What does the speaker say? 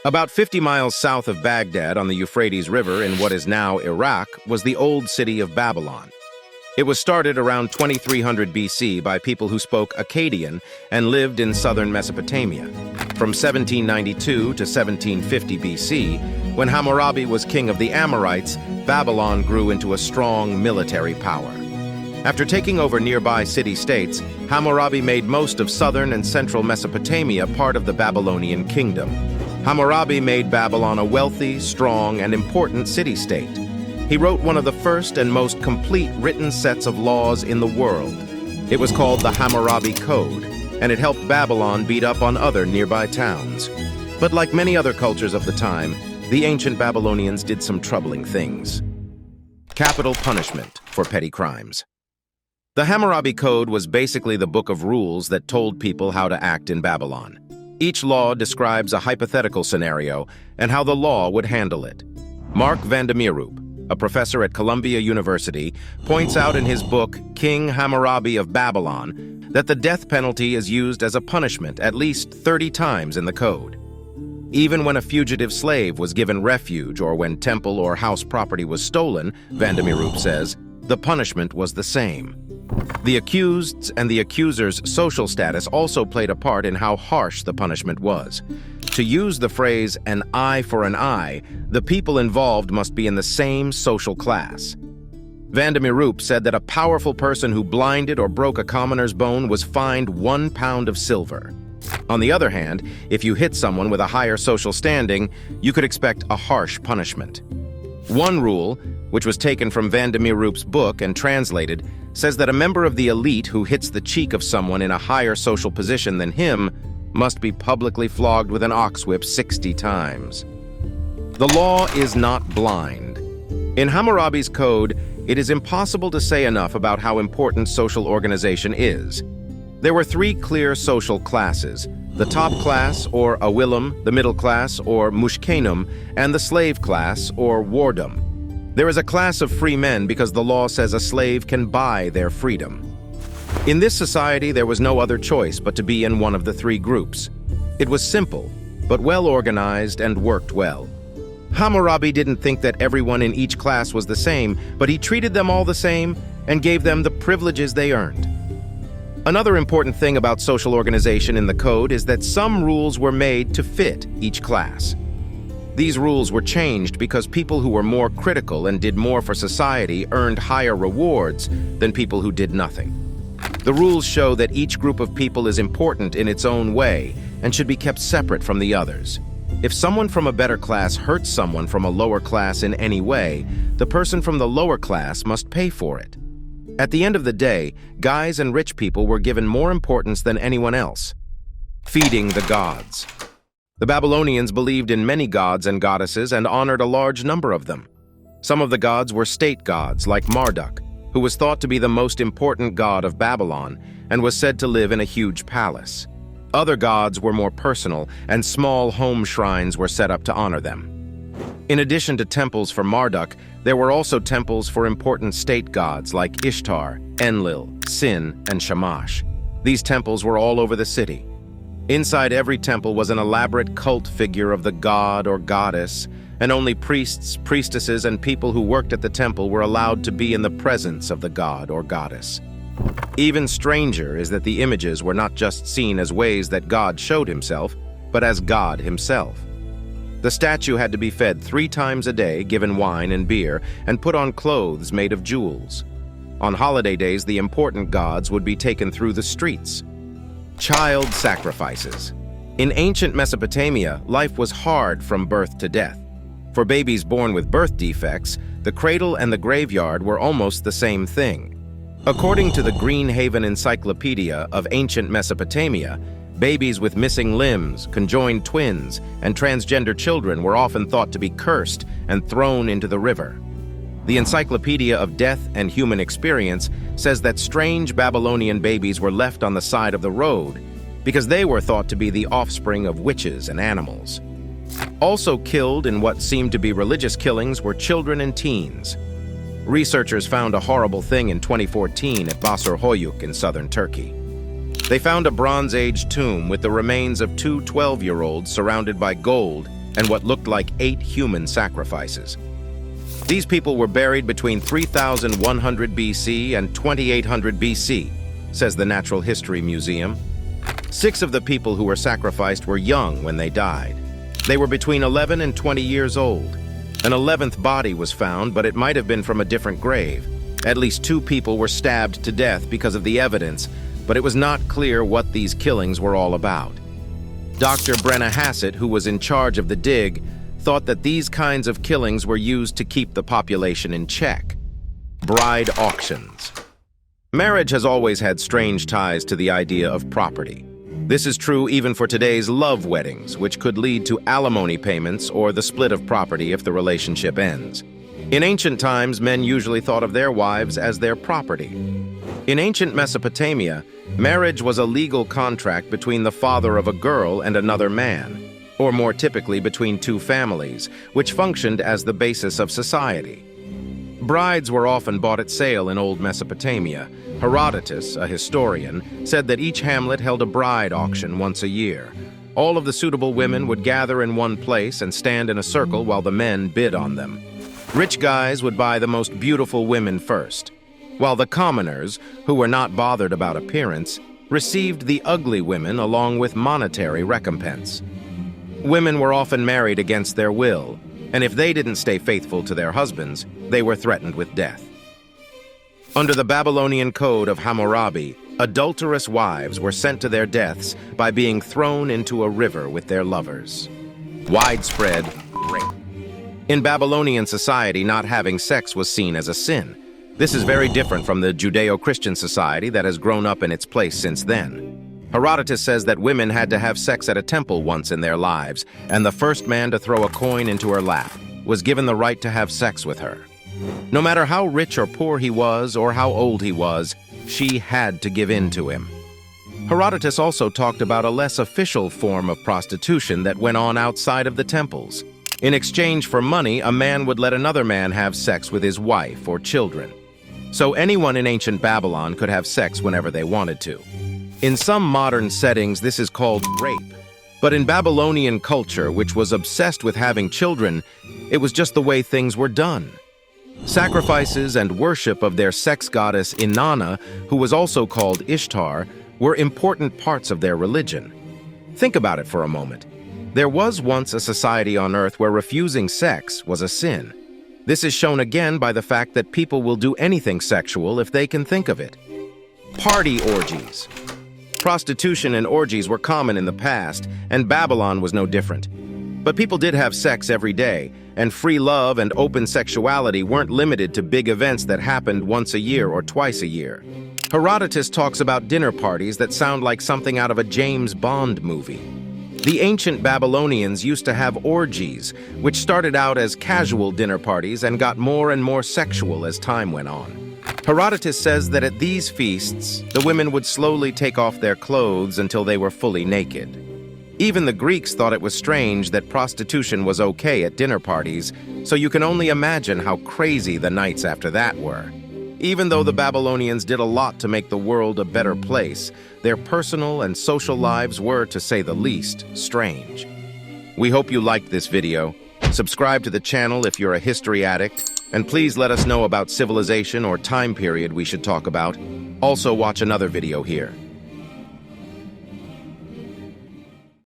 About 50 miles south of Baghdad on the Euphrates River in what is now Iraq was the old city of Babylon. It was started around 2300 BC by people who spoke Akkadian and lived in southern Mesopotamia. From 1792 to 1750 BC, when Hammurabi was king of the Amorites, Babylon grew into a strong military power. After taking over nearby city-states, Hammurabi made most of southern and central Mesopotamia part of the Babylonian kingdom. Hammurabi made Babylon a wealthy, strong, and important city-state. He wrote one of the first and most complete written sets of laws in the world. It was called the Hammurabi Code, and it helped Babylon beat up on other nearby towns. But like many other cultures of the time, the ancient Babylonians did some troubling things. Capital punishment for petty crimes. The Hammurabi Code was basically the book of rules that told people how to act in Babylon. Each law describes a hypothetical scenario and how the law would handle it. Mark Vandermeeroop, a professor at Columbia University, points out in his book, King Hammurabi of Babylon, that the death penalty is used as a punishment at least 30 times in the code. Even when a fugitive slave was given refuge or when temple or house property was stolen, Vandermeeroop says, the punishment was the same. The accused's and the accuser's social status also played a part in how harsh the punishment was. To use the phrase, an eye for an eye, the people involved must be in the same social class. Vandermeeroop said that a powerful person who blinded or broke a commoner's bone was fined 1 pound of silver. On the other hand, if you hit someone with a higher social standing, you could expect a harsh punishment. One rule, which was taken from Vandermeeroop's book and translated, says that a member of the elite who hits the cheek of someone in a higher social position than him must be publicly flogged with an ox whip 60 times. The law is not blind. In Hammurabi's code, it is impossible to say enough about how important social organization is. There were 3 clear social classes: the top class, or Awilim, the middle class, or Mushkenum, and the slave class, or Wardum. There is a class of free men because the law says a slave can buy their freedom. In this society, there was no other choice but to be in one of the 3 groups. It was simple, but well organized and worked well. Hammurabi didn't think that everyone in each class was the same, but he treated them all the same and gave them the privileges they earned. Another important thing about social organization in the code is that some rules were made to fit each class. These rules were changed because people who were more critical and did more for society earned higher rewards than people who did nothing. The rules show that each group of people is important in its own way and should be kept separate from the others. If someone from a better class hurts someone from a lower class in any way, the person from the lower class must pay for it. At the end of the day, guys and rich people were given more importance than anyone else. Feeding the gods. The Babylonians believed in many gods and goddesses and honored a large number of them. Some of the gods were state gods, like Marduk, who was thought to be the most important god of Babylon and was said to live in a huge palace. Other gods were more personal, and small home shrines were set up to honor them. In addition to temples for Marduk, there were also temples for important state gods like Ishtar, Enlil, Sin, and Shamash. These temples were all over the city. Inside every temple was an elaborate cult figure of the god or goddess, and only priests, priestesses, and people who worked at the temple were allowed to be in the presence of the god or goddess. Even stranger is that the images were not just seen as ways that God showed himself, but as God himself. The statue had to be fed 3 times a day, given wine and beer, and put on clothes made of jewels. On holiday days, the important gods would be taken through the streets. Child sacrifices. In ancient Mesopotamia, life was hard from birth to death. For babies born with birth defects, the cradle and the graveyard were almost the same thing. According to the Greenhaven Encyclopedia of Ancient Mesopotamia, babies with missing limbs, conjoined twins, and transgender children were often thought to be cursed and thrown into the river. The Encyclopedia of Death and Human Experience says that strange Babylonian babies were left on the side of the road because they were thought to be the offspring of witches and animals. Also killed in what seemed to be religious killings were children and teens. Researchers found a horrible thing in 2014 at Basur Hoyuk in southern Turkey. They found a Bronze Age tomb with the remains of 2 12-year-olds surrounded by gold and what looked like 8 human sacrifices. These people were buried between 3100 BC and 2800 BC, says the Natural History Museum. 6 of the people who were sacrificed were young when they died. They were between 11 and 20 years old. An 11th body was found, but it might have been from a different grave. At least 2 people were stabbed to death because of the evidence, but it was not clear what these killings were all about. Dr. Brenna Hassett, who was in charge of the dig, thought that these kinds of killings were used to keep the population in check. Bride auctions. Marriage has always had strange ties to the idea of property. This is true even for today's love weddings, which could lead to alimony payments or the split of property if the relationship ends. In ancient times, men usually thought of their wives as their property. In ancient Mesopotamia, marriage was a legal contract between the father of a girl and another man, or more typically between 2 families, which functioned as the basis of society. Brides were often bought at sale in old Mesopotamia. Herodotus, a historian, said that each hamlet held a bride auction once a year. All of the suitable women would gather in one place and stand in a circle while the men bid on them. Rich guys would buy the most beautiful women first, while the commoners, who were not bothered about appearance, received the ugly women along with monetary recompense. Women were often married against their will, and if they didn't stay faithful to their husbands, they were threatened with death. Under the Babylonian Code of Hammurabi, adulterous wives were sent to their deaths by being thrown into a river with their lovers. Widespread rape. In Babylonian society, not having sex was seen as a sin. This is very different from the Judeo-Christian society that has grown up in its place since then. Herodotus says that women had to have sex at a temple once in their lives, and the first man to throw a coin into her lap was given the right to have sex with her. No matter how rich or poor he was or how old he was, she had to give in to him. Herodotus also talked about a less official form of prostitution that went on outside of the temples. In exchange for money, a man would let another man have sex with his wife or children. So anyone in ancient Babylon could have sex whenever they wanted to. In some modern settings, this is called rape. But in Babylonian culture, which was obsessed with having children, it was just the way things were done. Sacrifices and worship of their sex goddess Inanna, who was also called Ishtar, were important parts of their religion. Think about it for a moment. There was once a society on Earth where refusing sex was a sin. This is shown again by the fact that people will do anything sexual if they can think of it. Party orgies. Prostitution and orgies were common in the past, and Babylon was no different. But people did have sex every day, and free love and open sexuality weren't limited to big events that happened once a year or twice a year. Herodotus talks about dinner parties that sound like something out of a James Bond movie. The ancient Babylonians used to have orgies, which started out as casual dinner parties and got more and more sexual as time went on. Herodotus says that at these feasts, the women would slowly take off their clothes until they were fully naked. Even the Greeks thought it was strange that prostitution was okay at dinner parties, so you can only imagine how crazy the nights after that were. Even though the Babylonians did a lot to make the world a better place, their personal and social lives were, to say the least, strange. We hope you liked this video. Subscribe to the channel if you're a history addict, and please let us know about civilization or time period we should talk about. Also watch another video here.